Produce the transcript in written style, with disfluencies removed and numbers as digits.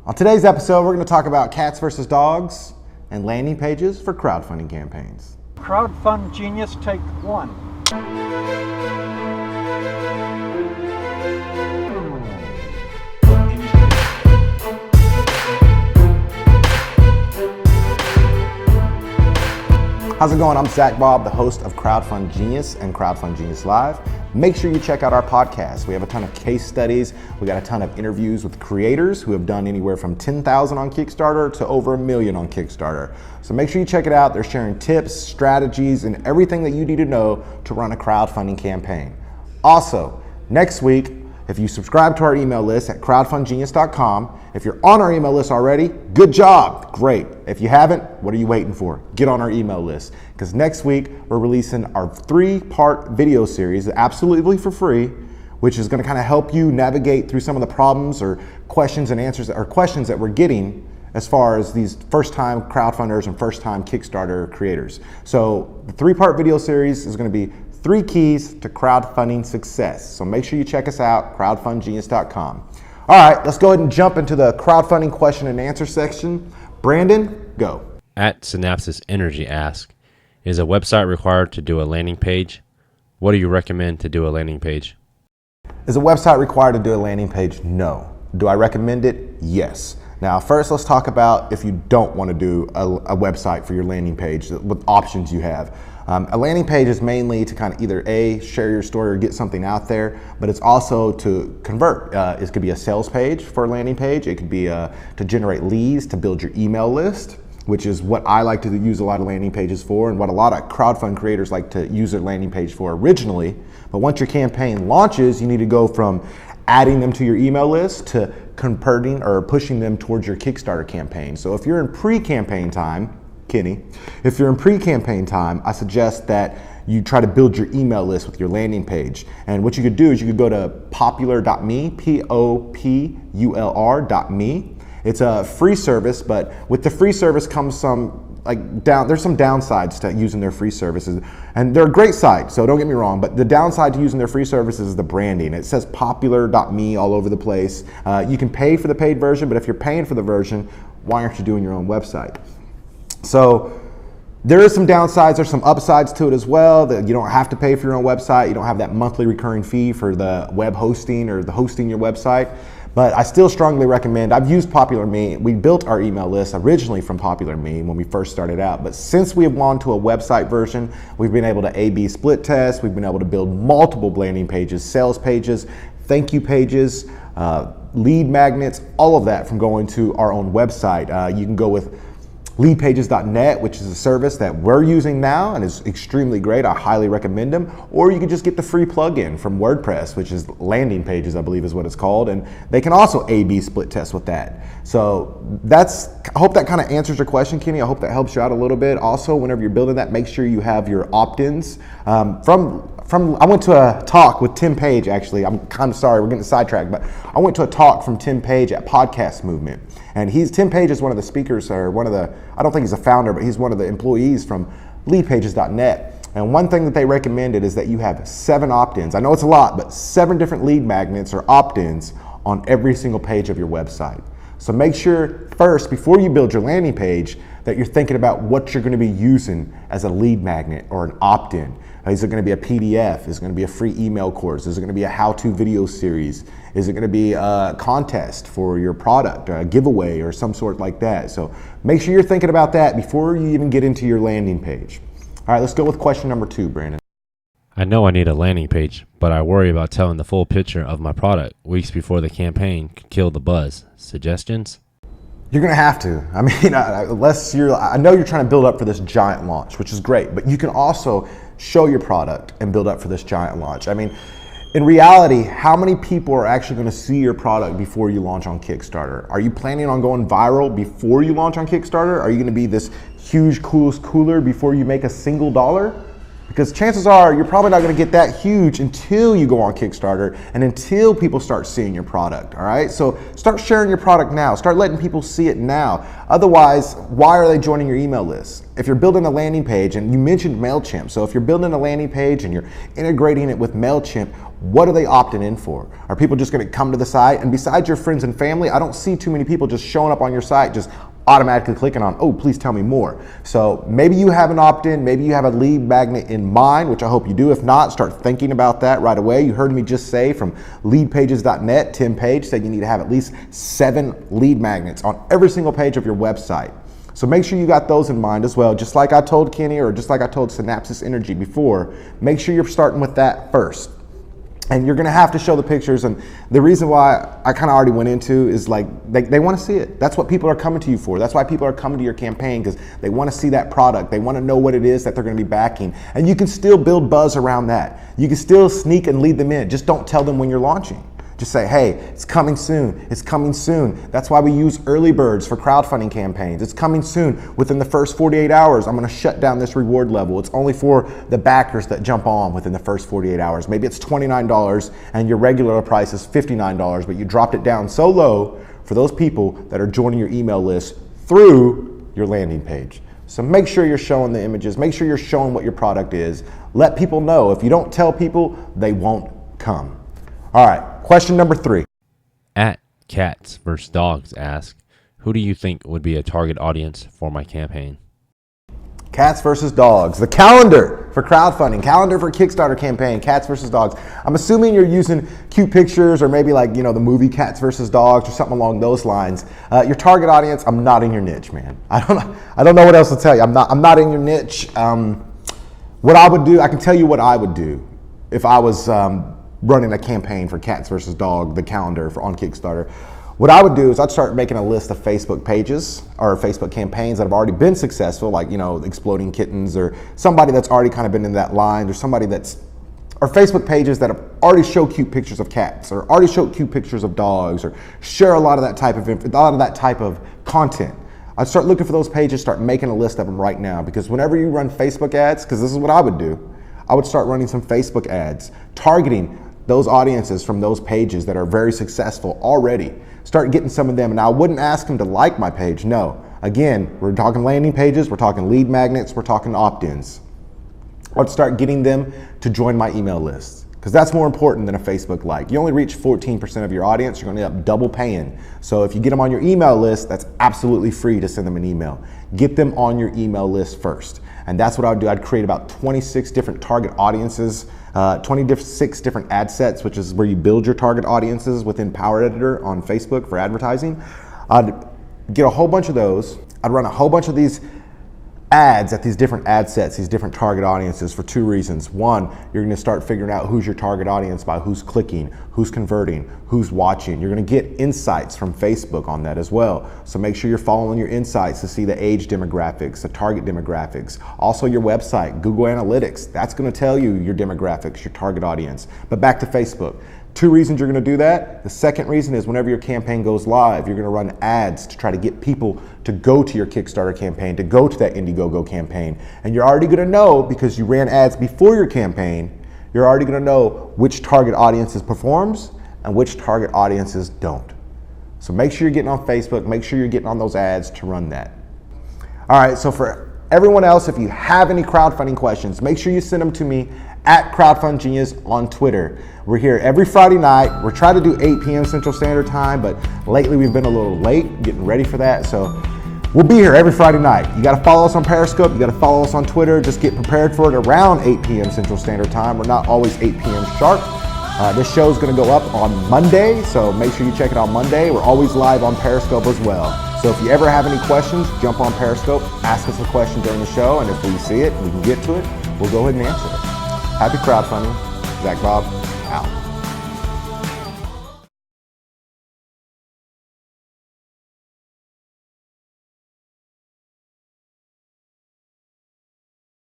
On today's episode, we're going to talk about cats versus dogs and landing pages for crowdfunding campaigns. CrowdFund Genius Take 1. How's it going? I'm ZacBob, the host of CrowdFund Genius and CrowdFund Genius Live. Make sure you check out our podcast. We have a ton of case studies. We got a ton of interviews with creators who have done anywhere from 10,000 on Kickstarter to over 1 million on Kickstarter. So make sure you check it out. They're sharing tips, strategies, and everything that you need to know to run a crowdfunding campaign. Also, next week, if you subscribe to our email list at crowdfundgenius.com, if you're on our email list already, good job, great. If you haven't, what are you waiting for? Get on our email list, because next week we're releasing our 3-part video series absolutely for free, which is going to kind of help you navigate through some of the problems or questions and answers or questions that we're getting as far as these first-time crowdfunders and first-time Kickstarter creators. So the 3-part video series is going to be 3 keys to crowdfunding success. So make sure you check us out, crowdfundgenius.com. All right, let's go ahead and jump into the crowdfunding question and answer section. Brandon, go. At Synapsis Energy asks, is a website required to do a landing page? What do you recommend to do a landing page? Is a website required to do a landing page? No. Do I recommend it? Yes. Now, first, let's talk about if you don't want to do a website for your landing page, what options you have. A landing page is mainly to kind of either A, share your story or get something out there, but it's also to convert. It could be a sales page for a landing page. It could be to generate leads, to build your email list, which is what I like to use a lot of landing pages for and what a lot of crowdfund creators like to use their landing page for originally. But once your campaign launches, you need to go from adding them to your email list to converting or pushing them towards your Kickstarter campaign. So if you're in pre-campaign time, Kenny, if you're in pre-campaign time, I suggest that you try to build your email list with your landing page. And what you could do is you could go to popular.me, populr.me. It's a free service, but with the free service comes some there's some downsides to using their free services, and they're a great site, so don't get me wrong, but the downside to using their free services is the branding. It says popular.me all over the place. You can pay for the paid version, but if you're paying for the version, why aren't you doing your own website? So there is some downsides, there's some upsides to it as well, that you don't have to pay for your own website, you don't have that monthly recurring fee for the web hosting or the hosting your website. But I still strongly recommend, I've used Popular.me. We built our email list originally from Popular.me when we first started out. But since we have gone to a website version, we've been able to A/B split test. We've been able to build multiple landing pages, sales pages, thank you pages, lead magnets, all of that from going to our own website. You can go with leadpages.net, which is a service that we're using now and is extremely great. I highly recommend them. Or you can just get the free plugin from WordPress, which is landing pages, I believe is what it's called. And they can also A/B split test with that. So I hope that kind of answers your question, Kenny. I hope that helps you out a little bit. Also, whenever you're building that, make sure you have your opt-ins. I went to a talk with Tim Page, actually. I'm kind of sorry, we're getting sidetracked, but I went to a talk from Tim Page at Podcast Movement. And Tim Page is one of the speakers, or I don't think he's a founder, but he's one of the employees from leadpages.net. And one thing that they recommended is that you have 7 opt-ins. I know it's a lot, but 7 different lead magnets or opt-ins on every single page of your website. So make sure first, before you build your landing page, that you're thinking about what you're going to be using as a lead magnet or an opt-in. Is it going to be a PDF? Is it going to be a free email course? Is it going to be a how-to video series? Is it going to be a contest for your product, a giveaway or some sort like that? So make sure you're thinking about that before you even get into your landing page. All right, let's go with question number 2, Brandon. I know I need a landing page, but I worry about telling the full picture of my product weeks before the campaign could kill the buzz. Suggestions? You're going to have to. I mean, I know you're trying to build up for this giant launch, which is great, but you can also show your product and build up for this giant launch. I mean, in reality, how many people are actually going to see your product before you launch on Kickstarter? Are you planning on going viral before you launch on Kickstarter? Are you going to be this huge coolest cooler before you make a single dollar? Because chances are you're probably not going to get that huge until you go on Kickstarter and until people start seeing your product, all right? So start sharing your product now. Start letting people see it now. Otherwise, why are they joining your email list? If you're building a landing page, and you mentioned MailChimp, so if you're building a landing page and you're integrating it with MailChimp, What are they opting in for? Are people just going to come to the site? And besides your friends and family, I don't see too many people just showing up on your site, just automatically clicking on, oh, please tell me more. So maybe you have an opt-in, maybe you have a lead magnet in mind, which I hope you do. If not, start thinking about that right away. You heard me just say from leadpages.net, Tim Page said you need to have at least 7 lead magnets on every single page of your website. So make sure you got those in mind as well. Just like I told Kenny, or just like I told Synapsis Energy before, make sure you're starting with that first. And you're gonna have to show the pictures, and the reason why I kind of already went into is like, they wanna see it. That's what people are coming to you for. That's why people are coming to your campaign, because they wanna see that product. They wanna know what it is that they're gonna be backing. And you can still build buzz around that. You can still sneak and lead them in. Just don't tell them when you're launching. Just say, hey, it's coming soon. It's coming soon. That's why we use early birds for crowdfunding campaigns. It's coming soon. Within the first 48 hours, I'm gonna shut down this reward level. It's only for the backers that jump on within the first 48 hours. Maybe it's $29 and your regular price is $59, but you dropped it down so low for those people that are joining your email list through your landing page. So make sure you're showing the images. Make sure you're showing what your product is. Let people know. If you don't tell people, they won't come. All right, question number 3. At Cats vs. Dogs ask, who do you think would be a target audience for my campaign? Cats versus dogs. The calendar for crowdfunding, calendar for Kickstarter campaign, cats versus dogs. I'm assuming you're using cute pictures, or maybe like, the movie Cats versus Dogs or something along those lines. Your target audience, I'm not in your niche, man. I don't know what else to tell you. I'm not in your niche. What I would do, I can tell you what I would do if I was running a campaign for Cats versus Dog, the calendar on Kickstarter. What I would do is I'd start making a list of Facebook pages or Facebook campaigns that have already been successful, like, Exploding Kittens, or somebody that's already kind of been in that line, or somebody or Facebook pages that have already show cute pictures of cats, or already show cute pictures of dogs, or share a lot of that type of content. I'd start looking for those pages, start making a list of them right now, because whenever you run Facebook ads, because this is what I would do, I would start running some Facebook ads, targeting those audiences from those pages that are very successful already. Start getting some of them, and I wouldn't ask them to like my page, no. Again, we're talking landing pages, we're talking lead magnets, we're talking opt-ins. I'd start getting them to join my email list, because that's more important than a Facebook like. You only reach 14% of your audience, you're gonna end up double paying. So if you get them on your email list, that's absolutely free to send them an email. Get them on your email list first. And that's what I would do. I'd create about 26 different target audiences, 26 different ad sets, which is where you build your target audiences within Power Editor on Facebook for advertising. I'd get a whole bunch of those. I'd run a whole bunch of these ads at these different ad sets, these different target audiences, for 2 reasons. One, you're gonna start figuring out who's your target audience by who's clicking, who's converting, who's watching. You're gonna get insights from Facebook on that as well. So make sure you're following your insights to see the age demographics, the target demographics. Also your website, Google Analytics, that's gonna tell you your demographics, your target audience. But back to Facebook. 2 reasons you're gonna do that. The second reason is whenever your campaign goes live, you're gonna run ads to try to get people to go to your Kickstarter campaign, to go to that Indiegogo campaign. And you're already gonna know, because you ran ads before your campaign, you're already gonna know which target audiences performs and which target audiences don't. So make sure you're getting on Facebook, make sure you're getting on those ads to run that. All right, so for everyone else, if you have any crowdfunding questions, make sure you send them to me at CrowdFund Genius on Twitter. We're here every Friday night. We're trying to do 8 p.m. Central Standard Time, but lately we've been a little late getting ready for that. So we'll be here every Friday night. You gotta follow us on Periscope, you gotta follow us on Twitter. Just get prepared for it around 8 p.m. Central Standard Time. We're not always 8 p.m. sharp. This show is gonna go up on Monday, so make sure you check it out Monday. We're always live on Periscope as well. So if you ever have any questions, jump on Periscope, ask us a question during the show, and if we see it, we can get to it, we'll go ahead and answer it. Happy crowdfunding. ZacBob out.